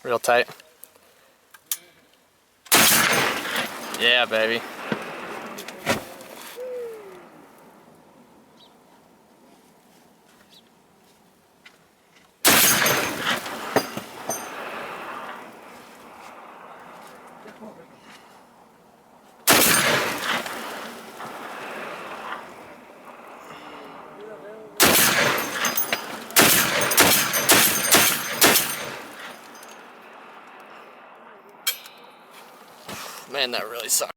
Real tight. Yeah, baby. Man, that really sucks.